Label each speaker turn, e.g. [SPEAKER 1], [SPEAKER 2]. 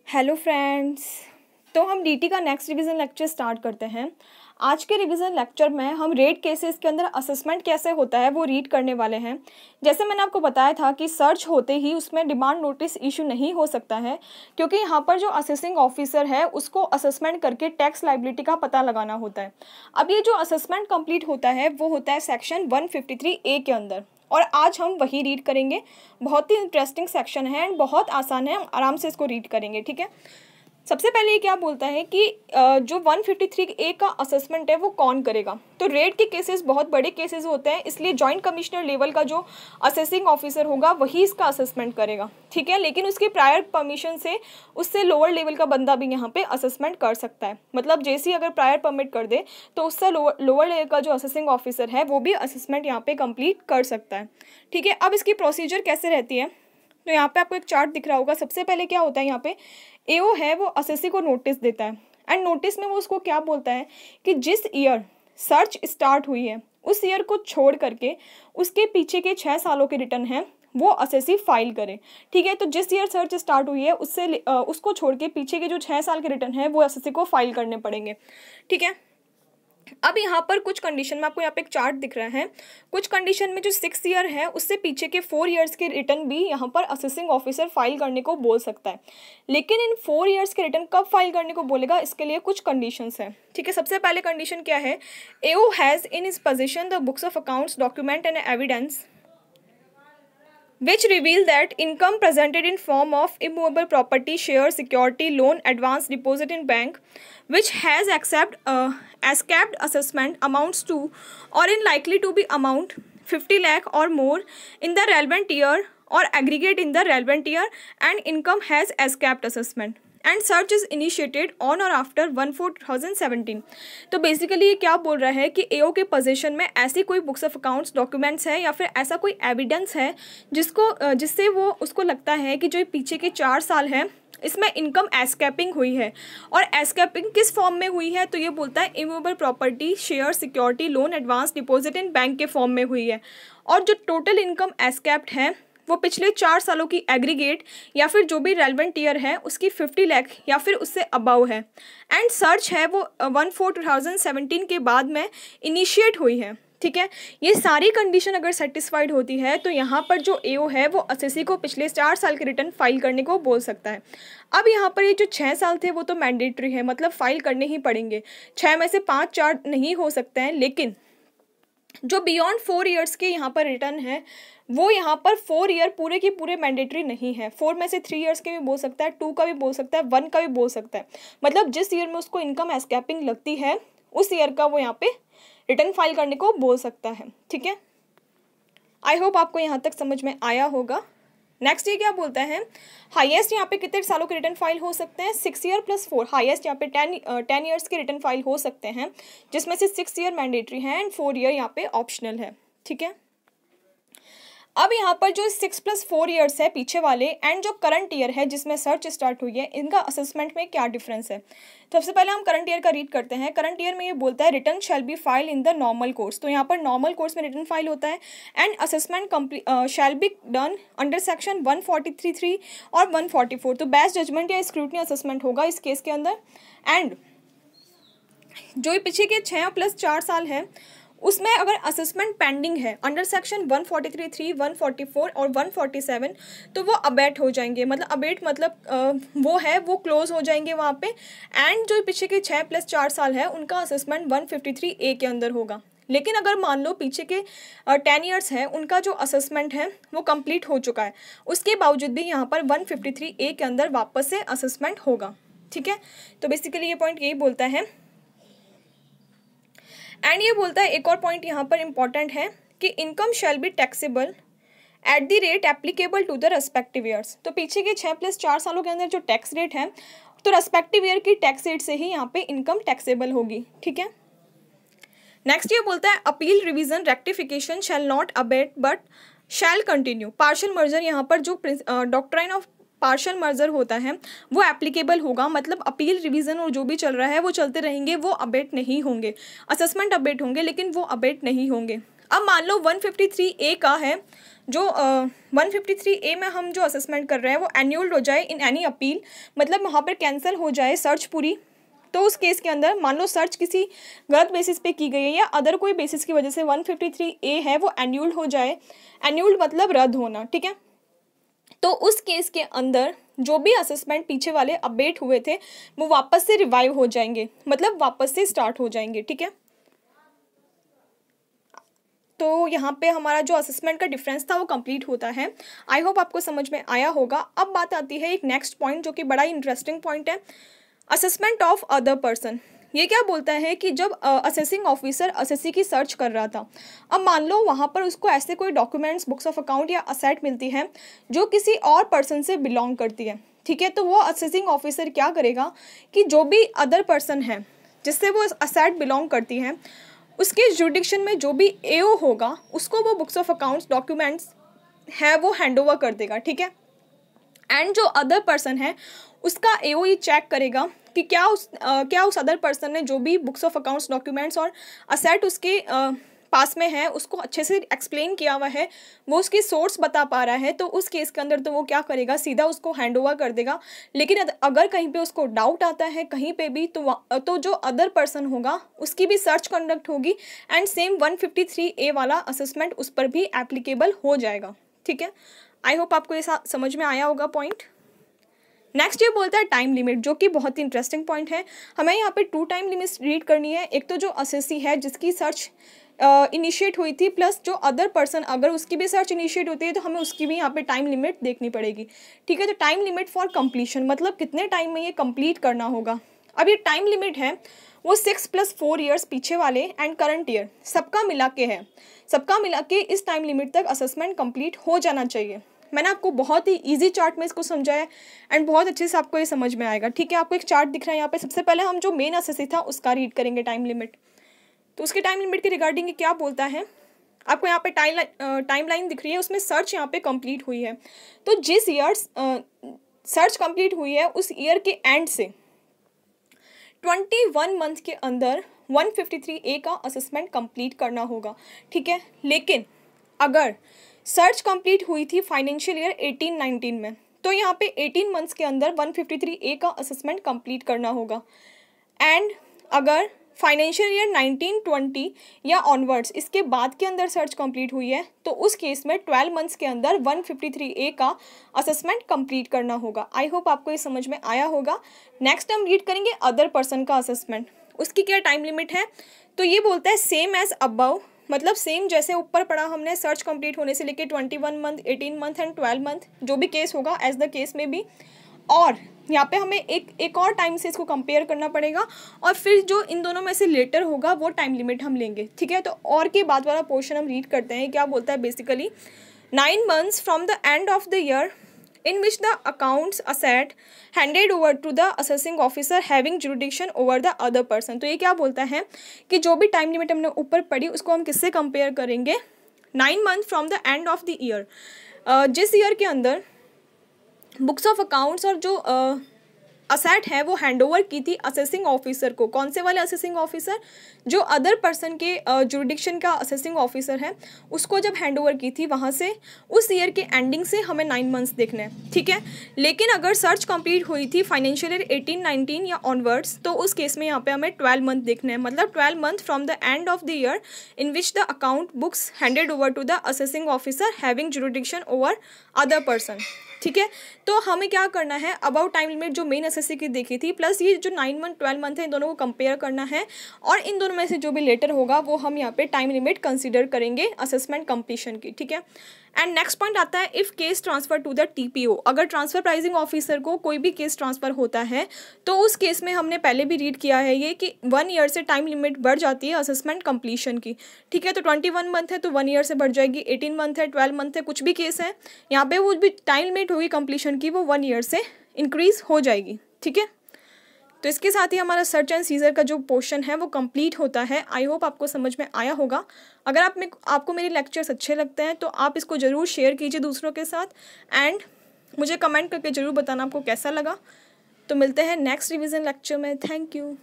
[SPEAKER 1] Hello friends. तो हम DT का नेक्स्ट रिवीजन लेक्चर स्टार्ट करते हैं। आज के रिवीजन लेक्चर में हम रेट केसेस के अंदर असेसमेंट कैसे होता है वो रीड करने वाले हैं। जैसे मैंने आपको बताया था कि सर्च होते ही उसमें डिमांड नोटिस इशू नहीं हो सकता है, क्योंकि यहाँ पर जो असेसिंग ऑफिसर है उसको असेसमेंट करके टैक्स लाइबिलिटी का पता लगाना होता है। अब ये जो असेसमेंट कंप्लीट होता है वो होता है सेक्शन 153A के अंदर, और आज हम वही रीड करेंगे। बहुत ही इंटरेस्टिंग सेक्शन है एंड बहुत आसान है, आराम से इसको रीड करेंगे। ठीक है, सबसे पहले ये क्या बोलता है कि जो 153A का असेसमेंट है वो कौन करेगा। तो रेट के केसेस बहुत बड़े केसेस होते हैं, इसलिए जॉइंट कमिश्नर लेवल का जो असेसिंग ऑफिसर होगा वही इसका असेसमेंट करेगा। ठीक है, लेकिन उसके प्रायर परमिशन से उससे लोअर लेवल का बंदा भी यहाँ पे असेसमेंट कर सकता है। मतलब जैसे अगर प्रायर परमिट कर दे तो उससे लोअर लेवल का जो असेसिंग ऑफिसर है वो भी असेसमेंट यहाँ पे कंप्लीट कर सकता है। ठीक है, अब इसकी प्रोसीजर कैसे रहती है, तो यहाँ पे आपको एक चार्ट दिख रहा होगा। सबसे पहले क्या होता है, यहाँ पे एओ है वो असेसी को नोटिस देता है, एंड नोटिस में वो उसको क्या बोलता है कि जिस ईयर सर्च स्टार्ट हुई है उस ईयर को छोड़ करके उसके पीछे के 6 सालों के रिटर्न हैं वो असेसी फाइल करे। ठीक है, तो जिस ईयर सर्च स्टार्ट हुई है उससे उसको छोड़ के पीछे के जो 6 साल के रिटर्न हैं वो असेसी को फाइल करने पड़ेंगे। ठीक है, अब यहाँ पर कुछ कंडीशन में आपको यहाँ पे एक चार्ट दिख रहा है। कुछ कंडीशन में जो 6 ईयर है उससे पीछे के 4 ईयर्स के रिटर्न भी यहाँ पर असेसिंग ऑफिसर फाइल करने को बोल सकता है, लेकिन इन 4 ईयर्स के रिटर्न कब फाइल करने को बोलेगा इसके लिए कुछ कंडीशंस हैं। ठीक है, सबसे पहले कंडीशन क्या है, AO has in his position the books of accounts document and evidence which reveal that income presented in form of immovable property, share, security, loan, advance, deposit in bank, which has escaped assessment amounts to or in likely to be amount 50 lakh or more in the relevant year or aggregate in the relevant year, and income has escaped assessment and search is initiated on और after 1/4/2017। तो basically ये क्या बोल रहा है कि एओ के position में ऐसी कोई बुक्स ऑफ अकाउंट्स डॉक्यूमेंट्स है या फिर ऐसा कोई एविडेंस है जिससे वो उसको लगता है कि जो पीछे के 4 साल है इसमें इनकम एस्केपिंग हुई है। और एस्केपिंग किस फॉर्म में हुई है, तो ये बोलता है immovable property, share, security, loan, advance, deposit in bank के फॉर्म में हुई है। और जो टोटल इनकम एस्केप्ड है वो पिछले 4 सालों की एग्रीगेट या फिर जो भी रेलेवेंट ईयर है उसकी 50 लाख या फिर उससे अबव है। एंड सर्च है वो 1/4/2017 के बाद में इनिशिएट हुई है। ठीक है, ये सारी कंडीशन अगर सेटिस्फाइड होती है तो यहाँ पर जो एओ है वो असेसी को पिछले 4 साल के रिटर्न फाइल करने को बोल सकता है। अब यहाँ पर ये जो 6 साल थे वो तो मैंडेटरी है, मतलब फाइल करने ही पड़ेंगे। 6 में से 5 4 नहीं हो सकते हैं, लेकिन जो बियॉन्ड 4 ईयर्स के यहाँ पर रिटर्न है वो यहाँ पर 4 ईयर पूरे की पूरे मैंडेटरी नहीं है। 4 में से 3 ईयर्स के भी बोल सकता है, 2 का भी बोल सकता है, 1 का भी बोल सकता है। मतलब जिस ईयर में उसको इनकम एस्केपिंग लगती है उस ईयर का वो यहाँ पे रिटर्न फाइल करने को बोल सकता है। ठीक है, आई होप आपको यहाँ तक समझ में आया होगा। नेक्स्ट ये क्या बोलता है, हाईएस्ट यहाँ पे कितने सालों के रिटर्न फाइल हो सकते हैं, 6 ईयर प्लस 4। हाईएस्ट यहाँ पे 10 ईयर्स के रिटर्न फाइल हो सकते हैं, जिसमें से 6 ईयर मैंडेटरी है एंड 4 ईयर यहाँ पे ऑप्शनल है। ठीक है, अब यहाँ पर जो 6 + 4 ईयर्स है पीछे वाले एंड जो करंट ईयर है जिसमें सर्च स्टार्ट हुई है, इनका असेसमेंट में क्या डिफरेंस है। तो सबसे पहले हम करंट ईयर का रीड करते हैं। करंट ईयर में ये बोलता है return shall be file in the normal course. तो यहाँ पर नॉर्मल कोर्स में रिटर्न फाइल होता है and assessment shall be done under section 143(3) और 144। तो बेस्ट जजमेंट या स्क्रूटनी असेसमेंट होगा इस केस के अंदर। एंड जो पीछे के 6 + 4 साल है उसमें अगर असेसमेंट पेंडिंग है अंडर सेक्शन 143(3), 144 और 147 तो वो अबेट हो जाएंगे। मतलब अबेट मतलब वो क्लोज हो जाएंगे वहाँ पे। एंड जो पीछे के 6 + 4 साल है उनका असेसमेंट 153A के अंदर होगा। लेकिन अगर मान लो पीछे के 10 ईयर्स है उनका जो असेसमेंट है वो कंप्लीट हो चुका है, उसके बावजूद भी यहाँ पर 153A के अंदर वापस से असेसमेंट होगा। ठीक है, तो बेसिकली ये पॉइंट यही बोलता है। एंड ये बोलता है एक और पॉइंट यहाँ पर इम्पॉर्टेंट है कि income shall be taxable at the rate applicable to the respective years. तो पीछे के 6 + 4 सालों के अंदर जो टैक्स रेट है तो रेस्पेक्टिव ईयर की टैक्स रेट से ही यहाँ पे इनकम टैक्सेबल होगी। ठीक है, नेक्स्ट ये बोलता है appeal, revision, rectification shall not abate but shall continue. Partial merger यहाँ पर जो डॉक्ट्राइन ऑफ पार्शियल मर्जर होता है वो एप्लीकेबल होगा। मतलब अपील, रिवीजन और जो भी चल रहा है वो चलते रहेंगे, वो अबेट नहीं होंगे। असेसमेंट अबेट होंगे लेकिन वो अबेट नहीं होंगे। अब मान लो 153A का है जो 153A में हम जो असेसमेंट कर रहे हैं वो एन्यूल्ड हो जाए इन एनी अपील, मतलब वहाँ पर कैंसिल हो जाए सर्च पूरी, तो उस केस के अंदर मान लो सर्च किसी गलत बेसिस पे की गई है या अदर कोई बेसिस की वजह से 153A है वो एन्यूल्ड हो जाए, एन्यूल्ड मतलब रद्द होना, ठीक है। तो उस केस के अंदर जो भी असेसमेंट पीछे वाले अपडेट हुए थे वो वापस से रिवाइव हो जाएंगे, मतलब वापस से स्टार्ट हो जाएंगे, ठीक है। तो यहाँ पे हमारा जो असेसमेंट का डिफरेंस था वो कंप्लीट होता है। आई होप आपको समझ में आया होगा। अब बात आती है एक नेक्स्ट पॉइंट जो कि बड़ा इंटरेस्टिंग पॉइंट है, असेसमेंट ऑफ अदर पर्सन। ये क्या बोलता है कि जब असेसिंग ऑफिसर असेसी की सर्च कर रहा था, अब मान लो वहाँ पर उसको ऐसे कोई डॉक्यूमेंट्स, बुक्स ऑफ अकाउंट या असेट मिलती है जो किसी और पर्सन से बिलोंग करती है, ठीक है। तो वो असेसिंग ऑफिसर क्या करेगा कि जो भी अदर पर्सन है जिससे वो असेट बिलोंग करती है उसके जुरिडिक्शन में जो भी एओ होगा उसको वो बुक्स ऑफ अकाउंट्स, डॉक्यूमेंट्स है वो हैंड ओवर कर देगा, ठीक है। एंड जो अदर पर्सन है उसका एओ ये चेक करेगा कि क्या उस अदर पर्सन ने जो भी बुक्स ऑफ अकाउंट्स, डॉक्यूमेंट्स और असेट उसके पास में है उसको अच्छे से एक्सप्लेन किया हुआ है, वो उसकी सोर्स बता पा रहा है, तो उस केस के अंदर तो वो क्या करेगा, सीधा उसको हैंड ओवर कर देगा। लेकिन अगर कहीं पे उसको डाउट आता है कहीं पे भी तो जो अदर पर्सन होगा उसकी भी सर्च कंडक्ट होगी एंड सेम 153A वाला असेसमेंट उस पर भी एप्लीकेबल हो जाएगा, ठीक है। आई होप आपको ये समझ में आया होगा पॉइंट। नेक्स्ट ये बोलता है टाइम लिमिट, जो कि बहुत ही इंटरेस्टिंग पॉइंट है। हमें यहाँ पे 2 टाइम लिमिट्स रीड करनी है। एक तो जो असेसी है जिसकी सर्च इनिशिएट हुई थी, प्लस जो अदर पर्सन अगर उसकी भी सर्च इनिशिएट होती है तो हमें उसकी भी यहाँ पे टाइम लिमिट देखनी पड़ेगी, ठीक है। तो टाइम लिमिट फॉर कंप्लीशन मतलब कितने टाइम में ये कंप्लीट करना होगा। अब ये टाइम लिमिट है वो 6 + 4 ईयर्स पीछे वाले एंड करंट ईयर सबका मिला के है, सबका मिला के इस टाइम लिमिट तक असेसमेंट कंप्लीट हो जाना चाहिए। मैंने आपको बहुत ही इजी चार्ट में इसको समझाया एंड बहुत अच्छे से आपको ये समझ में आएगा, ठीक है। आपको एक चार्ट दिख रहा है यहाँ पे। सबसे पहले हम जो मेन असेसी था उसका रीड करेंगे टाइम लिमिट। तो उसके टाइम लिमिट के रिगार्डिंग क्या बोलता है, आपको यहाँ पे टाइम लाइन दिख रही है, उसमें सर्च यहाँ पे कंप्लीट हुई है। तो जिस ईयर सर्च कंप्लीट हुई है उस ईयर के एंड से 21 मंथ के अंदर 153A का असेसमेंट कंप्लीट करना होगा, ठीक है। लेकिन अगर सर्च कंप्लीट हुई थी फाइनेंशियल ईयर 18-19 में, तो यहाँ पे 18 मंथ्स के अंदर 153A का असेसमेंट कंप्लीट करना होगा। एंड अगर फाइनेंशियल ईयर 19-20 या ऑनवर्ड्स इसके बाद के अंदर सर्च कंप्लीट हुई है तो उस केस में 12 मंथ्स के अंदर 153A का असेसमेंट कंप्लीट करना होगा। आई होप आपको ये समझ में आया होगा। नेक्स्ट हम रीड करेंगे अदर पर्सन का असेसमेंट। उसकी क्या टाइम लिमिट है, तो ये बोलता है सेम एज अबव, मतलब सेम जैसे ऊपर पढ़ा हमने, सर्च कंप्लीट होने से लेके 21 मंथ, 18 मंथ एंड 12 मंथ जो भी केस होगा एज द केस में भी। और यहाँ पे हमें एक और टाइम से इसको कंपेयर करना पड़ेगा और फिर जो इन दोनों में से लेटर होगा वो टाइम लिमिट हम लेंगे, ठीक है। तो और के बाद वाला पोर्शन हम रीड करते हैं। क्या बोलता है basically 9 months from the end of the year in which the accounts asset handed over to the assessing officer having jurisdiction over the other person। तो ये क्या बोलता है कि जो भी टाइम लिमिट हमने ऊपर पढ़ी उसको हम किससे कंपेयर करेंगे, 9 months from the end of the year, जिस ईयर के अंदर बुक्स ऑफ अकाउंट्स और जो असेट है वो हैंडओवर की थी असेसिंग ऑफिसर को। कौन से वाले असेसिंग ऑफिसर, जो अदर पर्सन के जुरिडिक्शन का असेसिंग ऑफिसर है उसको जब हैंडओवर की थी वहाँ से उस ईयर के एंडिंग से हमें 9 मंथ्स देखने हैं, ठीक है। लेकिन अगर सर्च कंप्लीट हुई थी फाइनेंशियल ईयर 18-19 या ऑनवर्ड्स तो उस केस में यहाँ पे हमें 12 मंथ देखने हैं, मतलब 12 month from the end of the year in which the account books handed over to the assessing officer having jurisdiction over other person, ठीक है। तो हमें क्या करना है, अबाउट टाइम लिमिट जो मेन असेसी की देखी थी प्लस ये जो 9 मंथ 12 मंथ है इन दोनों को कंपेयर करना है और इन दोनों में से जो भी लेटर होगा वो हम यहाँ पे टाइम लिमिट कंसीडर करेंगे असेसमेंट कंप्लीशन की, ठीक है। एंड नेक्स्ट पॉइंट आता है if case transfer to the TPO। अगर ट्रांसफर प्राइजिंग ऑफिसर को कोई भी केस ट्रांसफ़र होता है तो उस केस में हमने पहले भी रीड किया है ये कि 1 ईयर से टाइम लिमिट बढ़ जाती है असेसमेंट कंप्लीशन की, ठीक है। तो 21 मंथ है तो 1 ईयर से बढ़ जाएगी, 18 मंथ है, 12 मंथ है, कुछ भी केस है यहाँ पे वो भी टाइम लिमिट होगी कंप्लीशन की वो 1 ईयर से इंक्रीज़ हो जाएगी, ठीक है। तो इसके साथ ही हमारा सर्च एंड सीजर का जो पोर्शन है वो कंप्लीट होता है। आई होप आपको समझ में आया होगा। अगर आपको मेरे लेक्चर्स अच्छे लगते हैं तो आप इसको ज़रूर शेयर कीजिए दूसरों के साथ एंड मुझे कमेंट करके ज़रूर बताना आपको कैसा लगा। तो मिलते हैं नेक्स्ट रिवीजन लेक्चर में। Thank you.